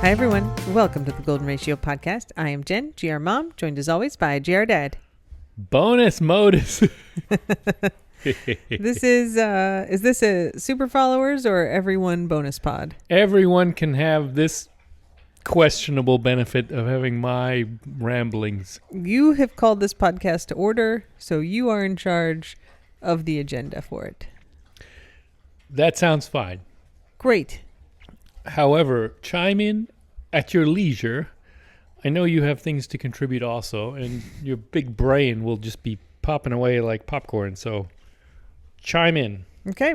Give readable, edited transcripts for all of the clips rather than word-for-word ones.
Hi, everyone. Welcome to the Golden Ratio Podcast. I am Jen, GR Mom, joined as always by GR Dad. Bonus modus. This is this a super followers or everyone bonus pod? Everyone can have this questionable benefit of having my ramblings. You have called this podcast to order, so you are in charge of the agenda for it. That sounds fine. Great. However, chime in at your leisure. I know you have things to contribute also, and your big brain will just be popping away like popcorn, so chime in. Okay.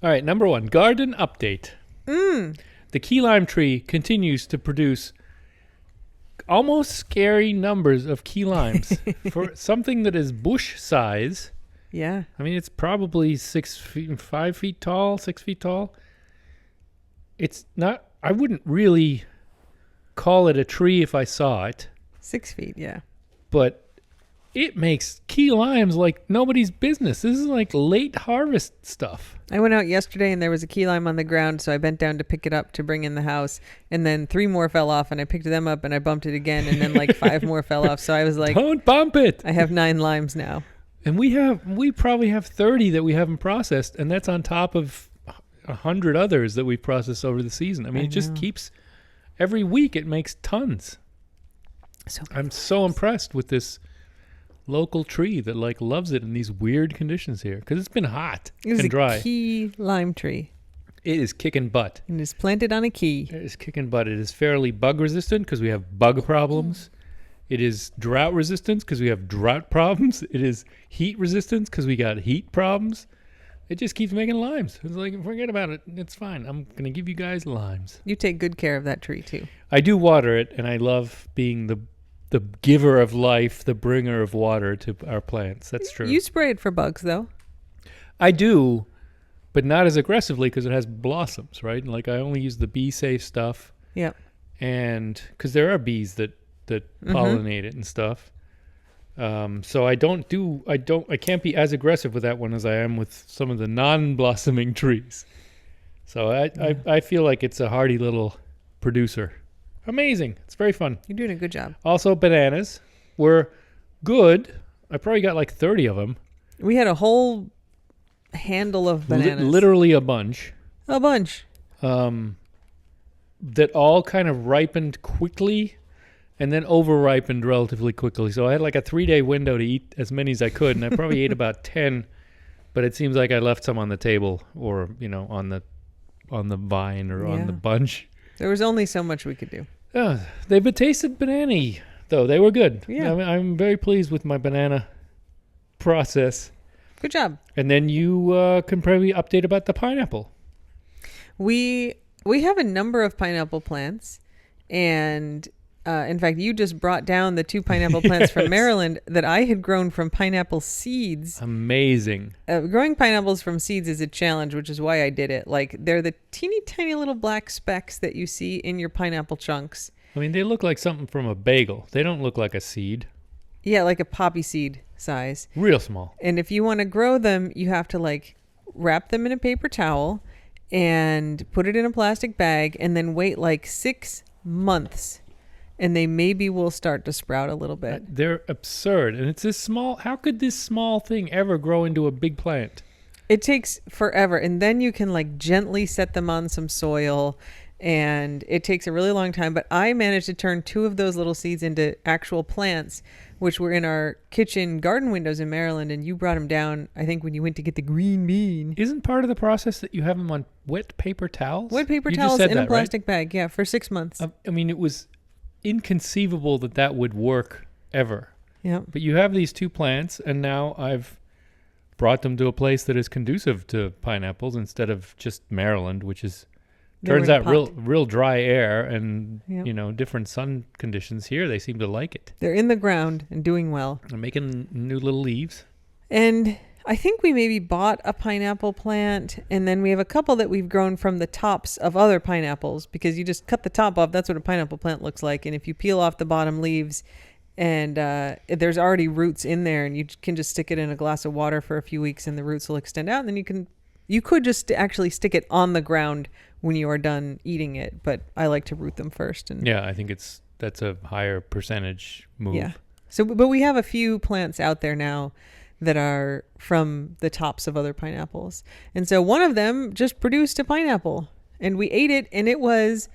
All right, number one, garden update. The key lime tree continues to produce almost scary numbers of key limes. For something that is bush size, Yeah. I mean, it's probably 5 feet tall, 6 feet tall. It's not, I wouldn't really call it a tree if I saw it, 6 feet, yeah. but it makes key limes like nobody's business. This is like late harvest stuff. I went out yesterday and there was a key lime on the ground, so I bent down to pick it up to bring in the house, and then 3 more fell off, and I picked them up and I bumped it again, and then like 5 more fell off. So I was like, Don't bump it. I have 9 limes now. And we probably have 30 that we haven't processed, and that's on top of 100 others that we've processed over the season. I mean, it just keeps, every week it makes tons. So I'm so impressed with this local tree that like loves it in these weird conditions here, because it's been hot and dry. It is a key lime tree. It is kicking butt. And it's planted on a key. It is kicking butt. It is fairly bug resistant because we have bug problems. It is drought resistant because we have drought problems. It is heat resistant because we got heat problems. It just keeps making limes. It's like, forget about it. It's fine. I'm going to give you guys limes. You take good care of that tree, too. I do water it, and I love being the giver of life, the bringer of water to our plants. That's true. You spray it for bugs, though. I do, but not as aggressively because it has blossoms, right? Like I only use the bee-safe stuff. Yep. And because there are bees that pollinate it and stuff. So I can't be as aggressive with that one as I am with some of the non-blossoming trees. So I feel like it's a hardy little producer. Amazing. It's very fun. You're doing a good job. Also, bananas were good. I probably got like 30 of them. We had a whole handle of bananas. Literally a bunch. A bunch. That all kind of ripened quickly and then over-ripened relatively quickly. So I had like a 3-day window to eat as many as I could, and I probably ate about 10, but it seems like I left some on the table or, on the vine or on the bunch. There was only so much we could do. They've tasted banana-y, though. They were good. Yeah. I'm very pleased with my banana process. Good job. And then you can probably update about the pineapple. We have a number of pineapple plants, and in fact, you just brought down the 2 pineapple plants from Maryland that I had grown from pineapple seeds. Amazing. Growing pineapples from seeds is a challenge, which is why I did it. Like, they're the teeny tiny little black specks that you see in your pineapple chunks. I mean, they look like something from a bagel. They don't look like a seed. Yeah, like a poppy seed size. Real small. And if you want to grow them, you have to like wrap them in a paper towel and put it in a plastic bag and then wait like 6 months. And they maybe will start to sprout a little bit. They're absurd. And it's this small. How could this small thing ever grow into a big plant? It takes forever. And then you can like gently set them on some soil. And it takes a really long time. But I managed to turn 2 of those little seeds into actual plants, which were in our kitchen garden windows in Maryland. And you brought them down, I think, when you went to get the green bean. Isn't part of the process that you have them on wet paper towels? Wet paper You towels just said in that, a plastic right? bag. Yeah, for 6 months. I mean, it was inconceivable that would work ever. Yeah. But you have these 2 plants, and now I've brought them to a place that is conducive to pineapples instead of just Maryland, which is turns out real dry air and different sun conditions. Here they seem to like it. They're in the ground and doing well. They're making new little leaves. And I think we maybe bought a pineapple plant, and then we have a couple that we've grown from the tops of other pineapples, because you just cut the top off. That's what a pineapple plant looks like. And if you peel off the bottom leaves, and there's already roots in there, and you can just stick it in a glass of water for a few weeks and the roots will extend out, and then you could just actually stick it on the ground when you are done eating it. But I like to root them first. And Yeah, I think that's a higher percentage move. yeah. So, but we have a few plants out there now that are from the tops of other pineapples. And so one of them just produced a pineapple, and we ate it, and it was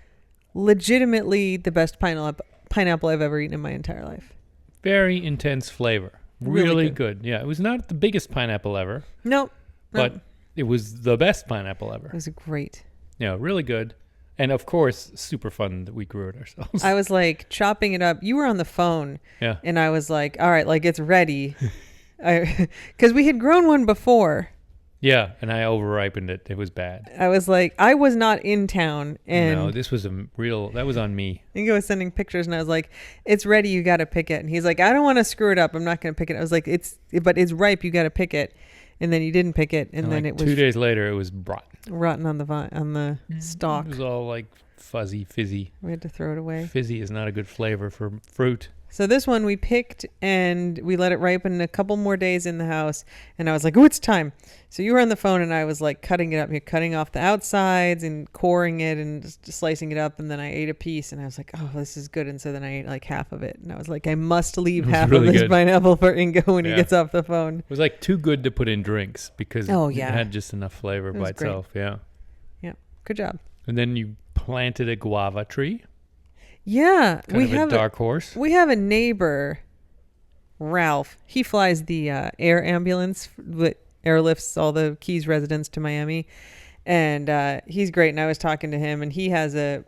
legitimately the best pineapple I've ever eaten in my entire life. Very intense flavor. Really good. Yeah, it was not the biggest pineapple ever. No. But it was the best pineapple ever. It was great. Yeah, really good. And of course, super fun that we grew it ourselves. I was like chopping it up. You were on the phone. Yeah. And I was like, all right, like it's ready. Because we had grown one before. Yeah, and I over-ripened it. It was bad. I was like, I was not in town. And no, this was that was on me. I think I was sending pictures, and I was like, it's ready. You got to pick it. And he's like, I don't want to screw it up. I'm not going to pick it. I was like, but it's ripe. You got to pick it. And then you didn't pick it. And then like it was 2 days later, it was rotten on the stalk. It was all like fuzzy, fizzy. We had to throw it away. Fizzy is not a good flavor for fruit. So this one we picked, and we let it ripen a couple more days in the house. And I was like, oh, it's time. So you were on the phone, and I was like cutting it up. You're cutting off the outsides and coring it and just slicing it up. And then I ate a piece, and I was like, oh, this is good. And so then I ate like half of it. And I was like, I must leave half really of this good. pineapple for Ingo when he gets off the phone. It was like too good to put in drinks because Oh, it yeah. had just enough flavor by itself. Yeah. Yeah. Good job. And then you planted a guava tree. Yeah. Kind of a dark horse. We have a neighbor, Ralph. He flies the air ambulance that airlifts all the Keys residents to Miami. And he's great. And I was talking to him, and he has a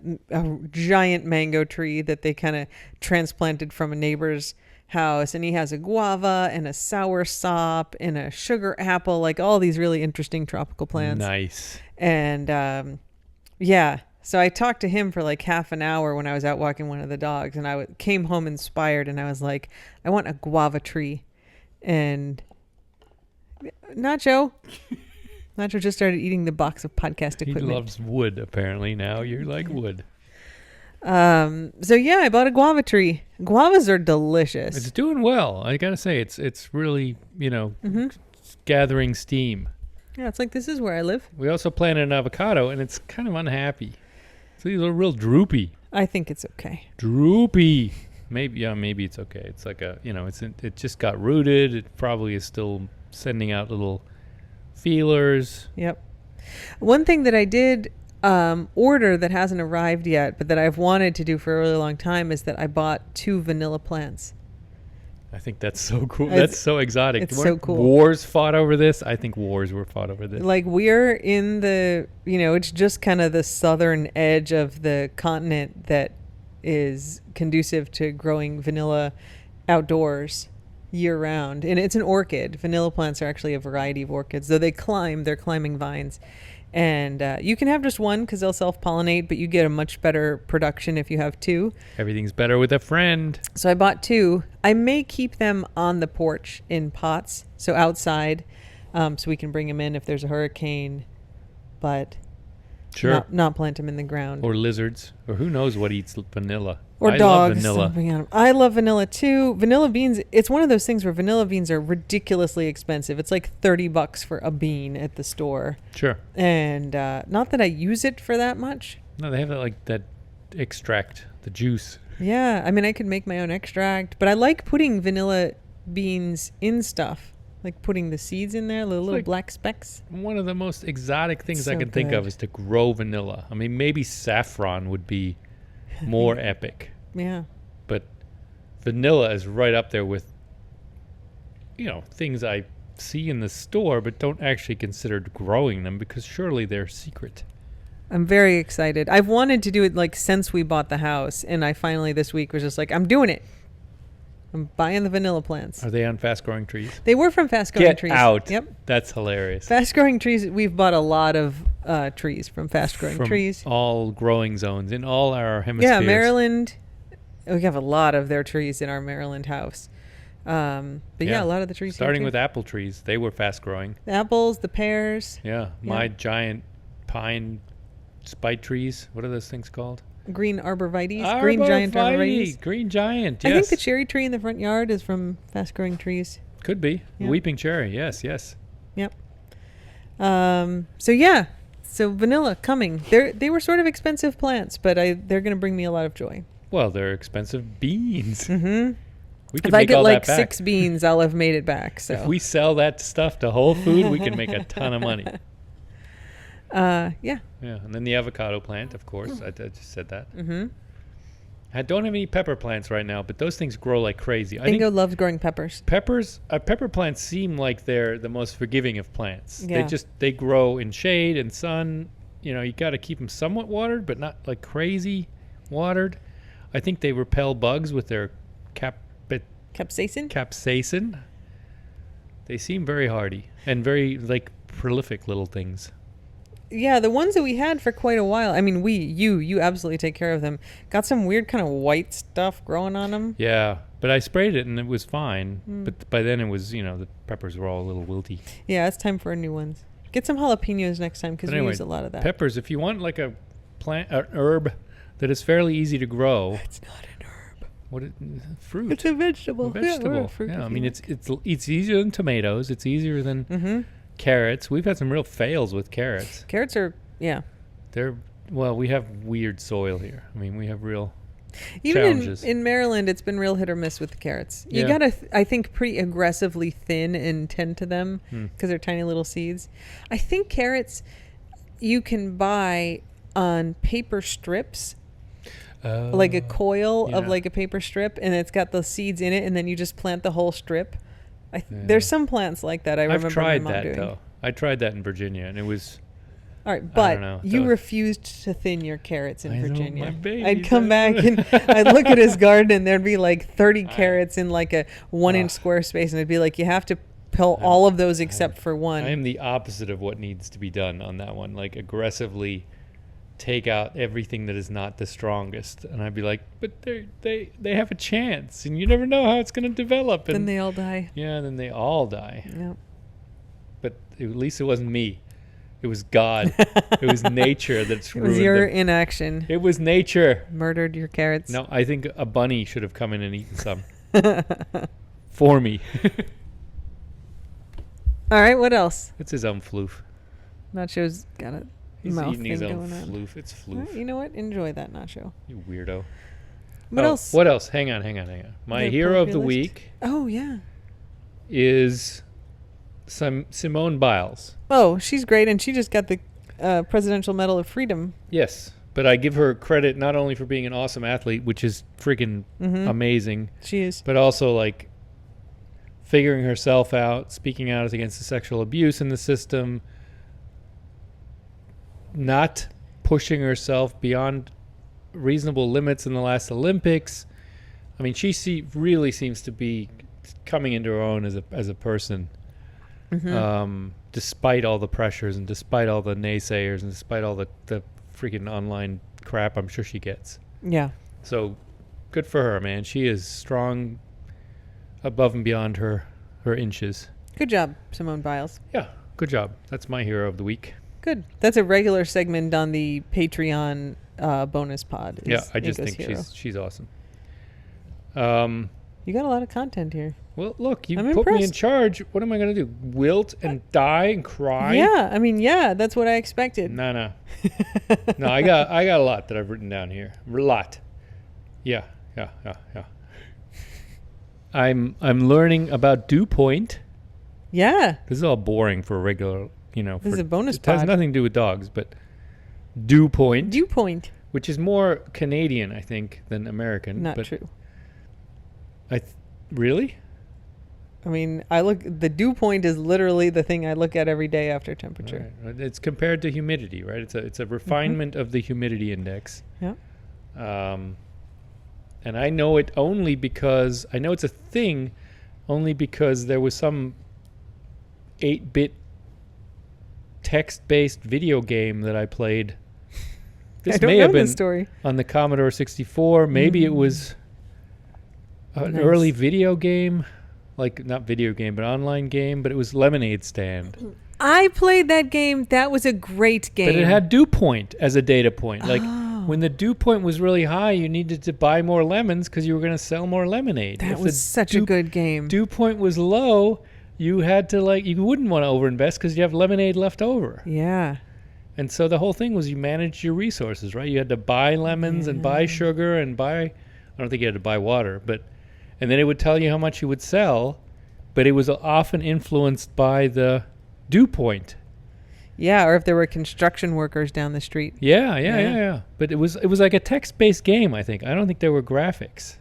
giant mango tree that they kind of transplanted from a neighbor's house. And he has a guava and a sour sop and a sugar apple, like all these really interesting tropical plants. Nice. And yeah. So I talked to him for like half an hour when I was out walking one of the dogs, and I came home inspired, and I was like, I want a guava tree. And Nacho just started eating the box of podcast equipment. He loves wood, apparently. Now you like wood. So yeah, I bought a guava tree. Guavas are delicious. It's doing well. I gotta say, it's really, gathering steam. Yeah, it's like, this is where I live. We also planted an avocado, and it's kind of unhappy. So these are real droopy. I think it's okay. Droopy. Maybe it's okay. It's like it just got rooted. It probably is still sending out little feelers. Yep. One thing that I did order that hasn't arrived yet, but that I've wanted to do for a really long time, is that I bought 2 vanilla plants. I think that's so cool. That's so exotic. It's so cool. Wars fought over this. I think wars were fought over this. Like, we're in the, it's just kind of the southern edge of the continent that is conducive to growing vanilla outdoors year round. And it's an orchid. Vanilla plants are actually a variety of orchids, though they're climbing vines. And you can have just one because they'll self-pollinate, but you get a much better production if you have 2. Everything's better with a friend. So I bought 2. I may keep them on the porch in pots, so outside, so we can bring them in if there's a hurricane, but sure, not plant them in the ground. Or lizards, or who knows what eats vanilla. Or I dogs. love vanilla. I love vanilla too. Vanilla beans, it's one of those things where vanilla beans are ridiculously expensive. It's like $30 for a bean at the store. Sure. And not that I use it for that much. No, they have that extract, the juice. Yeah, I mean, I could make my own extract, but I like putting vanilla beans in stuff. Like putting the seeds in there, the little like black specks. One of the most exotic things So I can think good. of is to grow vanilla. I mean, maybe saffron would be more epic. Yeah. But vanilla is right up there with, things I see in the store but don't actually consider growing them because surely they're secret. I'm very excited. I've wanted to do it like since we bought the house, and I finally this week was just like, I'm doing it. I'm buying the vanilla plants. Are they on fast growing trees? They were from Fast Growing Get Trees. out. Yep. That's hilarious. Fast Growing Trees. We've bought a lot of trees from Fast Growing From Trees. all growing zones in all our hemispheres. Yeah, Maryland. We have a lot of their trees in our Maryland house. But yeah, a lot of the trees. Starting with apple trees. They were fast growing. The apples, the pears. Yeah. My giant pine spite trees. What are those things called? Green arborvitaes. Green giant arborvitaes. Green giant, yes. I think the cherry tree in the front yard is from Fast Growing Trees. Could be. Yeah. Weeping cherry, yes. Yep. So yeah, So vanilla coming. They were sort of expensive plants, but they're going to bring me a lot of joy. Well, they're expensive beans. Mm-hmm. We can If I make get all like that back. 6 beans, I'll have made it back. So If we sell that stuff to Whole Food, we can make a ton of money. yeah. Yeah, and then the avocado plant, of course. I just said that. Mm-hmm. I don't have any pepper plants right now, but those things grow like crazy. I Bingo think loves growing peppers. pepper plants seem like they're the most forgiving of plants. Yeah. They grow in shade and sun. You know, you got to keep them somewhat watered, but not like crazy watered. I think they repel bugs with their capsaicin. They seem very hardy and very like prolific little things. Yeah, the ones that we had for quite a while. I mean, you absolutely take care of them. Got some weird kind of white stuff growing on them. Yeah, but I sprayed it and it was fine. But by then it was, the peppers were all a little wilty. Yeah, it's time for new ones. Get some jalapenos next time because we use a lot of that. Peppers, if you want like a plant, an herb that is fairly easy to grow. It's not an herb. Fruit. It's a vegetable. Yeah, I mean, it's easier than tomatoes. It's easier than carrots. We've had some real fails with carrots. Carrots are, yeah. We have weird soil here. I mean, we have real Even challenges. in Maryland, it's been real hit or miss with the carrots. You gotta, I think, pretty aggressively thin and tend to them because they're tiny little seeds. I think carrots you can buy on paper strips. Like a coil of like a paper strip, and it's got the seeds in it, and then you just plant the whole strip. There's some plants like that. I've tried my mom that doing. though. I tried that in Virginia, and it was. All right, but you refused to thin your carrots in Virginia. Know, my babies, I'd come back and I'd look at his garden, and there'd be like 30 carrots in like a 1-inch square space, and I'd be like, you have to pill all of those except for one. I am the opposite of what needs to be done on that one. Like aggressively take out everything that is not the strongest, and I'd be like, but they have a chance, and you never know how it's going to develop. And then they all die. Yeah, then they all die. Yeah. But at least it wasn't me. It was God. It was nature that's ruined It was your them. inaction. It was nature. Murdered your carrots. No, I think a bunny should have come in and eaten some for me. All right, what else? It's his own floof. Nacho's got a He's mouth eating thing his own going on. floof. It's floof. Right, you know what? Enjoy that nacho. You weirdo. What else? What else? Hang on. My hero of the week Oh, yeah. is Simone Biles. Oh, she's great, and she just got the Presidential Medal of Freedom. Yes, but I give her credit not only for being an awesome athlete, which is freaking amazing. She is. But also, like, figuring herself out, speaking out against the sexual abuse in the system, not pushing herself beyond reasonable limits in the last Olympics. I mean, she really seems to be coming into her own as a person, despite all the pressures and despite all the naysayers and despite all the freaking online crap I'm sure she gets. Yeah. So good for her, man. She is strong above and beyond her inches. Good job, Simone Biles. Yeah, good job. That's my hero of the week. Good. That's a regular segment on the Patreon bonus pod. Yeah, I just Nico's think hero. she's awesome. You got a lot of content here. Well, look, you I'm put me in impressed. charge. What am I going to do? Wilt and die and cry? Yeah, I mean, yeah, that's what I expected. No. No, I got a lot that I've written down here. A lot. Yeah. I'm learning about dew point. Yeah. This is all boring for a regular, This is a bonus It has pod. nothing to do with dogs, but dew point. Dew point. Which is more Canadian, I think, than American. Not but true. Really? I mean, the dew point is literally the thing I look at every day after temperature. Right. It's compared to humidity, right? It's a refinement of the humidity index. Yeah. And I know it only because I know it's a thing only because there was some 8-bit text-based video game that I played. This I don't may know have been the story. on the Commodore 64. Maybe it was an early video game, like not video game, but online game. But it was Lemonade Stand. I played that game. That was a great game. But it had dew point as a data point. Like when the dew point was really high, you needed to buy more lemons because you were going to sell more lemonade. That If was the such a good game. Dew point was low. You had to you wouldn't want to overinvest because you have lemonade left over. Yeah. And so the whole thing was you managed your resources, right? You had to buy lemons and buy sugar and I don't think you had to buy water, and then it would tell you how much you would sell, but it was often influenced by the dew point. Yeah, or if there were construction workers down the street. Yeah. But it was like a text-based game, I think. I don't think there were graphics.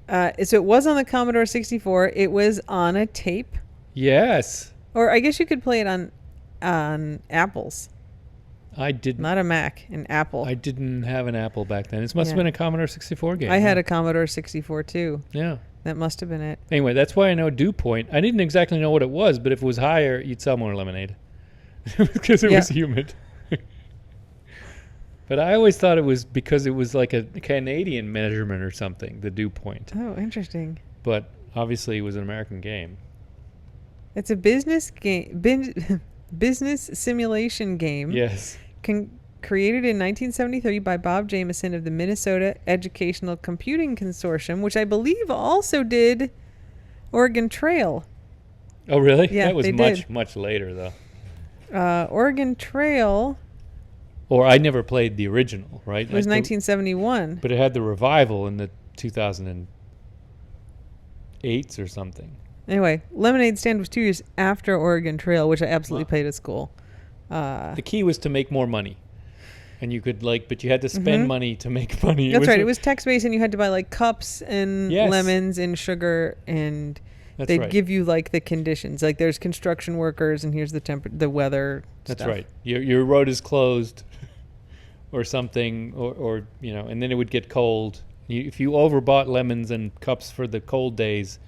So it was on the Commodore 64. It was on a tape. Yes. Or I guess you could play it on Apples. I didn't. Not a Mac, an Apple. I didn't have an Apple back then. It must have been a Commodore 64 game. I had a Commodore 64 too. Yeah. That must have been it. Anyway, that's why I know dew point. I didn't exactly know what it was, but if it was higher, you'd sell more lemonade. Because it was humid. But I always thought it was because it was like a Canadian measurement or something, the dew point. Oh, interesting. But obviously it was an American game. It's a business game, business simulation game. Yes. Created in 1973 by Bob Jameson of the Minnesota Educational Computing Consortium, which I believe also did Oregon Trail. Oh, really? Yeah, that was they much, did. much later, though. Oregon Trail Or I never played the original, right? was 1971. But it had the revival in the 2008s or something. Anyway, Lemonade Stand was 2 years after Oregon Trail, which I absolutely played at school. The key was to make more money. And you could but you had to spend money to make money. That's right. It was text-based, and you had to buy cups and lemons and sugar, and they'd give you the conditions. There's construction workers, and here's the weather That's stuff. right. Your road is closed or something, or and then it would get cold. If you overbought lemons and cups for the cold days,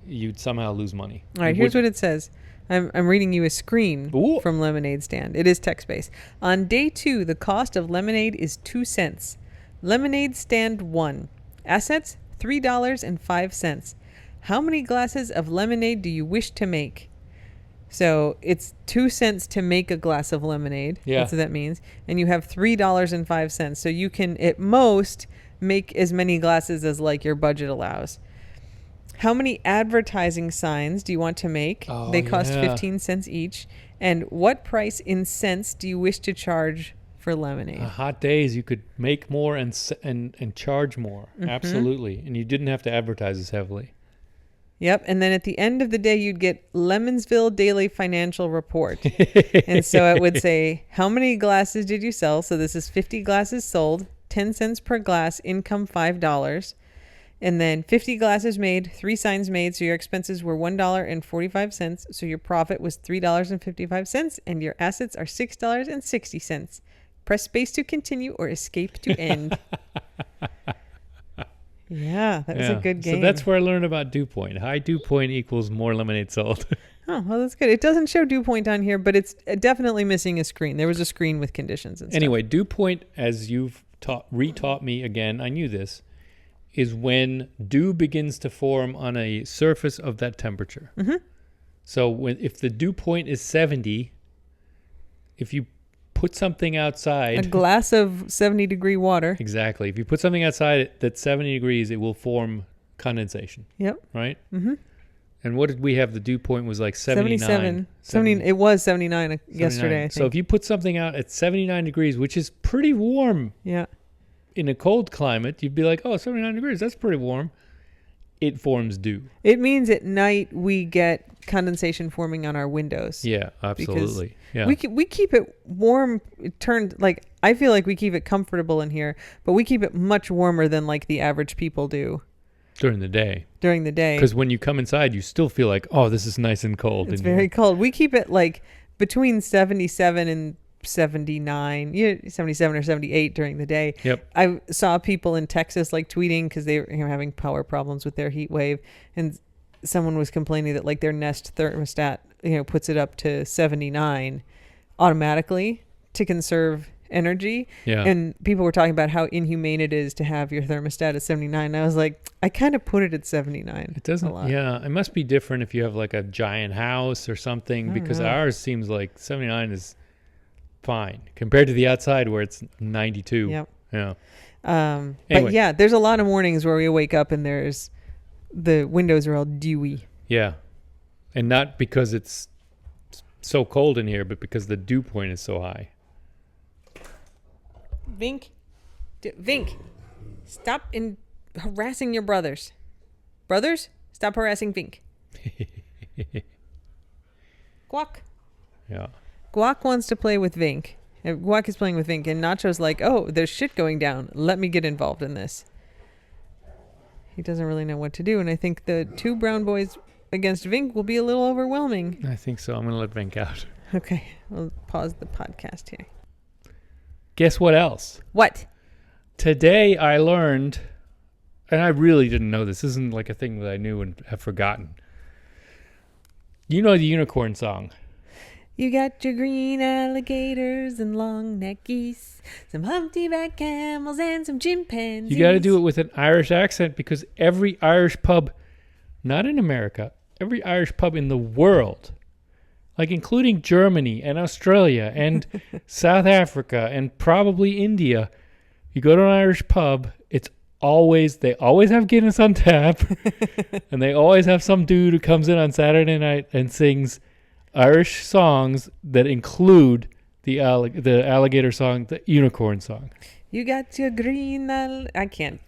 you'd somehow lose money. All right, here's what it says. I'm reading you a screen from Lemonade Stand. It is text-based. On day 2, the cost of lemonade is 2 cents. Lemonade Stand 1. Assets, $3.05. How many glasses of lemonade do you wish to make? So it's 2 cents to make a glass of lemonade. Yeah. That's what that means. And you have $3.05. So you can, at most, make as many glasses as your budget allows. How many advertising signs do you want to make? They cost 15 cents each. And what price in cents do you wish to charge for lemonade? Hot days, you could make more and charge more. Absolutely. And you didn't have to advertise as heavily. Yep. And then at the end of the day, you'd get Lemonsville Daily Financial Report. And so it would say, how many glasses did you sell? So this is 50 glasses sold, 10 cents per glass, income $5. And then 50 glasses made, 3 signs made, so your expenses were $1.45, so your profit was $3.55, and your assets are $6.60. Press space to continue or escape to end. Yeah, that was a good game. So that's where I learned about dew point. High dew point equals more lemonade sold. Oh, well, that's good. It doesn't show dew point on here, but it's definitely missing a screen. There was a screen with conditions and stuff. Anyway, dew point, as you've retaught me again, I knew this, is when dew begins to form on a surface of that temperature. Mm-hmm. So if the dew point is 70, if you put something outside... A glass of 70-degree water. Exactly. If you put something outside that's 70 degrees, it will form condensation. Yep. Right? Mm-hmm. And what did we have? The dew point was 79. 70, it was 79 yesterday, I think. So if you put something out at 79 degrees, which is pretty warm... Yeah. In a cold climate, you'd be like, 79 degrees, that's pretty warm. It forms dew. It means at night we get condensation forming on our windows. Yeah, absolutely. Yeah. We keep it warm. It turned I feel like we keep it comfortable in here, but we keep it much warmer than the average people do. During the day. Because when you come inside, you still feel like, this is nice and cold. It's very cold. We keep it between 77 and 79, 77 or 78 during the day. Yep. I saw people in Texas tweeting because they were having power problems with their heat wave, and someone was complaining that their Nest thermostat puts it up to 79 automatically to conserve energy. Yeah. And people were talking about how inhumane it is to have your thermostat at 79. And I was like, I kind of put it at 79. It doesn't. Yeah, it must be different if you have a giant house or something, because ours seems like 79 is fine compared to the outside where it's 92. Yep. Yeah. Anyway. But yeah, there's a lot of mornings where we wake up and the windows are all dewy. Yeah. And not because it's so cold in here, but because the dew point is so high. Vink, Vink, stop harassing your brothers. Brothers, stop harassing Vink. Guac. Yeah. Guac wants to play with Vink. Guac is playing with Vink, and Nacho's like, oh, there's shit going down. Let me get involved in this. He doesn't really know what to do, and I think the 2 brown boys against Vink will be a little overwhelming. I think so. I'm going to let Vink out. Okay, we'll pause the podcast here. Guess what else? What? Today I learned, and I really didn't know this. This isn't like a thing that I knew and have forgotten. You know the unicorn song. You got your green alligators and long neck geese, some humpty-back camels and some chimpanzees. You got to do it with an Irish accent because every Irish pub, not in America, every Irish pub in the world, like including Germany and Australia and South Africa and probably India, you go to an Irish pub, they always have Guinness on tap, and they always have some dude who comes in on Saturday night and sings Irish songs that include the alligator song, the unicorn song. You got your green I can't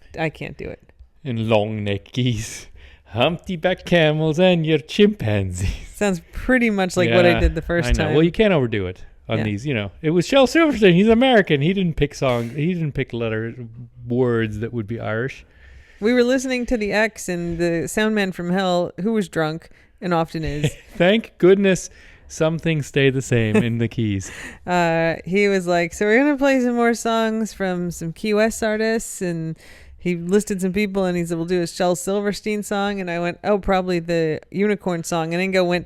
do it. And long neck geese, humpty-back camels, and your chimpanzees. Sounds pretty much like what I did the first time. Well, you can't overdo it on these. It was Shel Silverstein. He's American. He didn't pick songs. He didn't pick words that would be Irish. We were listening to the X, and the sound man from hell, who was drunk and often is. Thank goodness some things stay the same in the keys. He was like, so we're going to play some more songs from some Key West artists, and he listed some people, and he said, we'll do a Shel Silverstein song, and I went, oh, probably the unicorn song, and then went,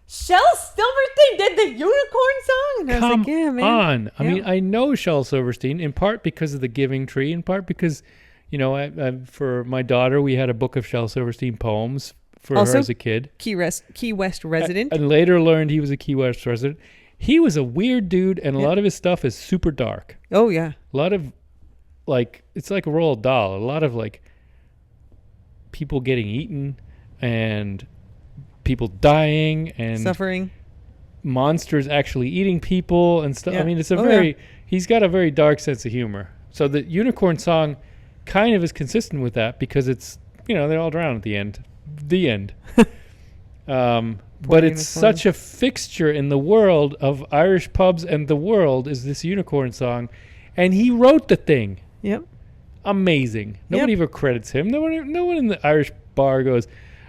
Shel Silverstein did the unicorn song? And I was like, yeah, man. On. I mean, I know Shel Silverstein in part because of the Giving Tree, in part because, for my daughter, we had a book of Shel Silverstein poems for her as a kid. Key West resident. And later learned he was a Key West resident. He was a weird dude, and a lot of his stuff is super dark. Oh, yeah. A lot of, it's like a Roald Dahl. A lot of, people getting eaten and people dying and suffering. Monsters actually eating people and stuff. Yeah. I mean, it's he's got a very dark sense of humor. So the unicorn song kind of is consistent with that because it's, they all drown at the end. The end. But it's such a fixture in the world of Irish pubs and the world is this unicorn song. And he wrote the thing. Yep. Amazing. Nobody ever credits him. No one in the Irish bar goes,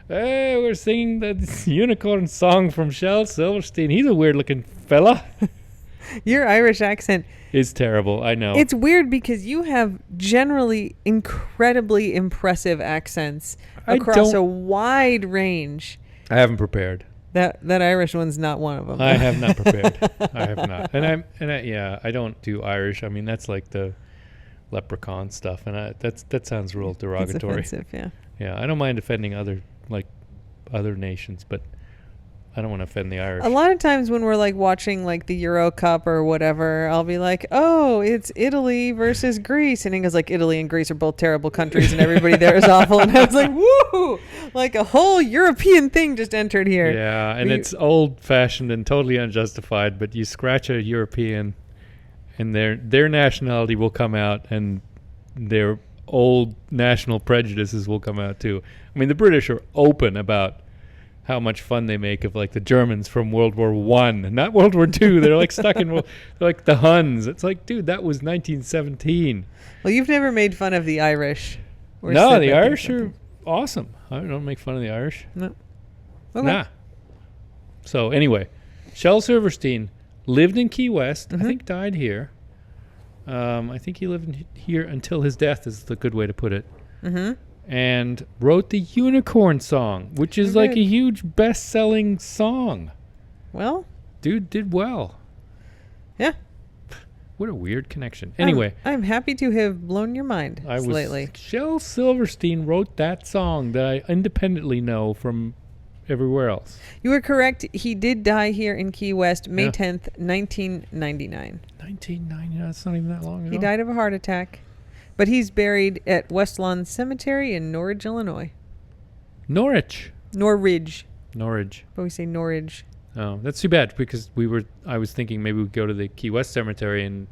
hey, we're singing the unicorn song from Shel Silverstein. He's a weird looking fella. Your Irish accent is terrible. I know. It's weird because you have generally incredibly impressive accents across a wide range. I haven't prepared. That Irish one's not one of them. I have not prepared. I have not. I don't do Irish. I mean, that's like the leprechaun stuff, and that sounds real derogatory. It's offensive, yeah. Yeah, I don't mind offending other nations, but I don't want to offend the Irish. A lot of times when we're watching the Euro Cup or whatever, I'll be like, oh, it's Italy versus Greece. And he goes Italy and Greece are both terrible countries and everybody there is awful. And I was like, woo! A whole European thing just entered here. Yeah, and it's old fashioned and totally unjustified, but you scratch a European and their nationality will come out and their old national prejudices will come out too. I mean, the British are open about how much fun they make of the Germans from World War One, not World War Two. They're stuck in they're like the Huns. It's dude, that was 1917. Well, you've never made fun of the Irish. No, the Irish are awesome. I don't make fun of the Irish. No. Okay. Nah. So anyway, Shel Silverstein lived in Key West. Mm-hmm. I think died here. I think he lived here until his death is the good way to put it. Mm-hmm. And wrote the Unicorn Song, which is a huge best-selling song. Well, dude did well. Yeah. What a weird connection. Anyway, I'm happy to have blown your mind slightly. Shel Silverstein wrote that song that I independently know from everywhere else. You were correct. He did die here in Key West, May 10th, 1999. 1999? That's not even that long ago. He died of a heart attack. But he's buried at West Lawn Cemetery in Norridge, Illinois. Norwich. Norridge. Norwich. But we say Norridge. Oh, that's too bad because I was thinking maybe we'd go to the Key West Cemetery and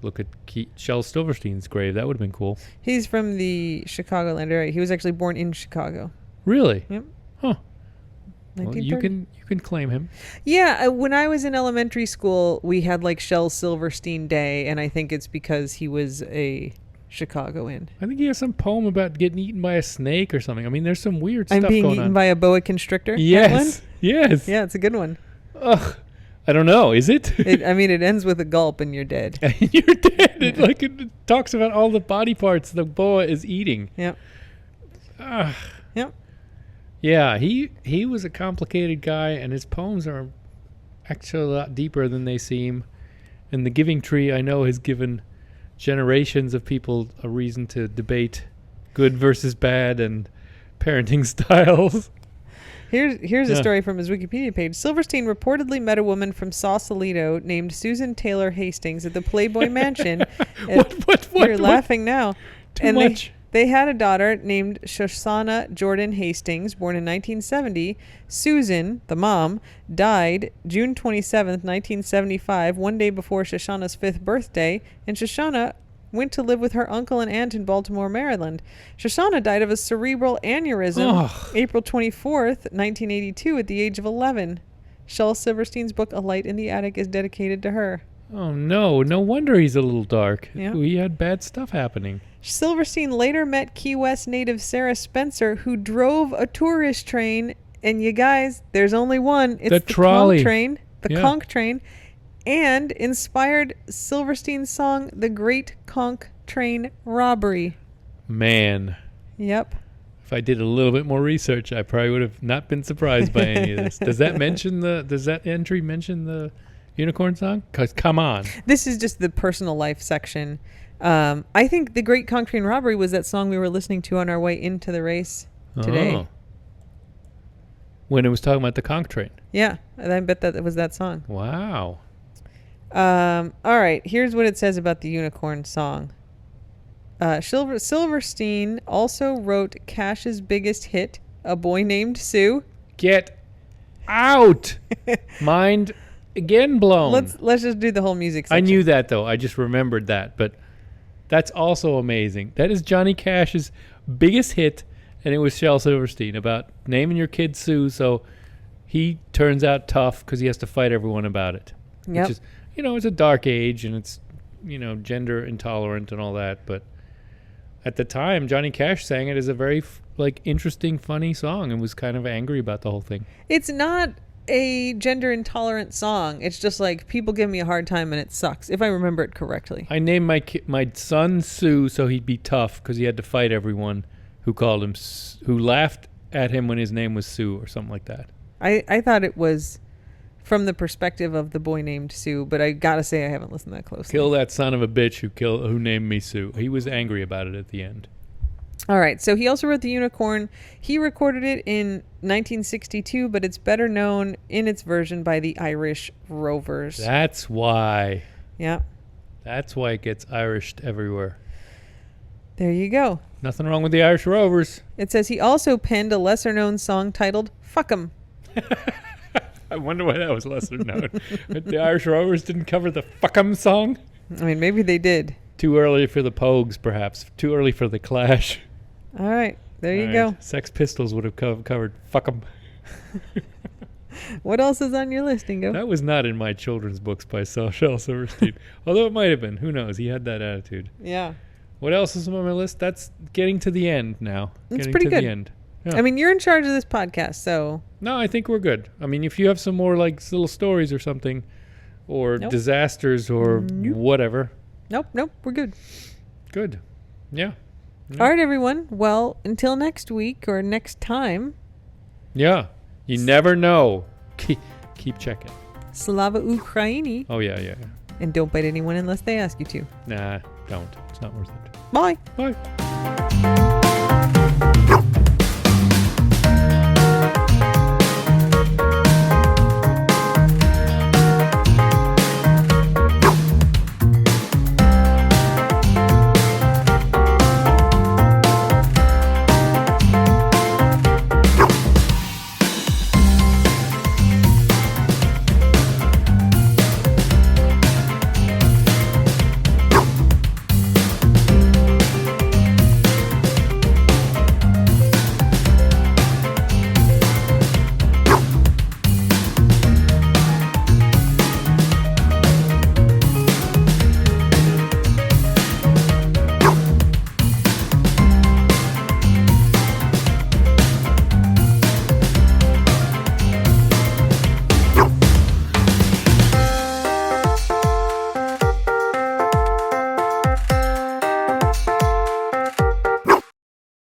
look at Shel Silverstein's grave. That would have been cool. He's from the Chicagoland area. He was actually born in Chicago. Really? Yep. Huh. Well, 1930. you can claim him. Yeah, when I was in elementary school, we had like Shel Silverstein Day, and I think it's because he was a Chicagoan. I think he has some poem about getting eaten by a snake or something. I mean, there's some weird I'm stuff being going eaten on. by a boa constrictor. That Yes. one? Yes. Yeah, it's a good one. Ugh. I don't know. Is it? It ends with a gulp and you're dead. You're dead. It talks about all the body parts the boa is eating. Yep. Ugh. Yep. Yeah, he was a complicated guy, and his poems are actually a lot deeper than they seem. And the Giving Tree, I know, has given generations of people a reason to debate good versus bad and parenting styles. Here's a story from his Wikipedia page. Silverstein reportedly met a woman from Sausalito named Susan Taylor Hastings at the Playboy Mansion. What? You're laughing now. Too much. They had a daughter named Shoshana Jordan Hastings, born in 1970. Susan, the mom, died June 27th, 1975, one day before Shoshana's 5th birthday, and Shoshana went to live with her uncle and aunt in Baltimore, Maryland. Shoshana died of a cerebral aneurysm April 24th, 1982, at the age of 11. Shel Silverstein's book, A Light in the Attic, is dedicated to her. Oh, no. No wonder he's a little dark. Yeah. He had bad stuff happening. Silverstein later met Key West native Sarah Spencer, who drove a tourist train. And you guys, there's only one. It's the trolley conch train. The Yeah. conch train. And inspired Silverstein's song, The Great Conch Train Robbery. Man. Yep. If I did a little bit more research, I probably would have not been surprised by any of this. Does that entry mention the unicorn song? 'Cause come on. This is just the personal life section. I think The Great Conch Train Robbery was that song we were listening to on our way into the race today. Oh. When it was talking about the conch train. Yeah, I bet that was that song. Wow. All right, here's what it says about the unicorn song. Silverstein also wrote Cash's biggest hit, A Boy Named Sue. Get out. Mind again blown. Let's just do the whole music section. I knew that, though. I just remembered that. But that's also amazing. That is Johnny Cash's biggest hit, and it was Shel Silverstein about naming your kid Sue, so he turns out tough because he has to fight everyone about it. Yep. Which is, it's a dark age, and it's, gender intolerant and all that. But at the time, Johnny Cash sang it as a very, interesting, funny song and was kind of angry about the whole thing. It's not a gender intolerant song. It's just like people give me a hard time and it sucks, if I remember it correctly. I named my son Sue so he'd be tough because he had to fight everyone who called him, who laughed at him when his name was Sue or something like that. I thought it was from the perspective of the boy named Sue, but I gotta say I haven't listened that closely. Kill that son of a bitch who named me Sue. He was angry about it at the end. All right, so he also wrote The Unicorn. He recorded it in 1962, but it's better known in its version by the Irish Rovers. That's why. Yeah. That's why it gets Irished everywhere. There you go. Nothing wrong with the Irish Rovers. It says he also penned a lesser-known song titled Fuck 'em. I wonder why that was lesser known. But the Irish Rovers didn't cover the Fuck 'em song? I mean, maybe they did. Too early for the Pogues, perhaps. Too early for the Clash. All right, there you go. Sex Pistols would have covered Fuck 'em. What else is on your list, Ingo? That was not in my children's books by Shel Silverstein. Although it might have been. Who knows? He had that attitude. Yeah. What else is on my list? That's getting to the end now. It's Getting pretty to good. the end. Yeah. I mean, you're in charge of this podcast, so... No, I think we're good. I mean, if you have some more little stories or something, or disasters or whatever. Nope, we're good. Good. Yeah. All right, everyone. Well, until next week or next time. Yeah. You never know. Keep checking. Slava Ukraini. Oh, yeah. And don't bite anyone unless they ask you to. Nah, don't. It's not worth it. Bye. Bye.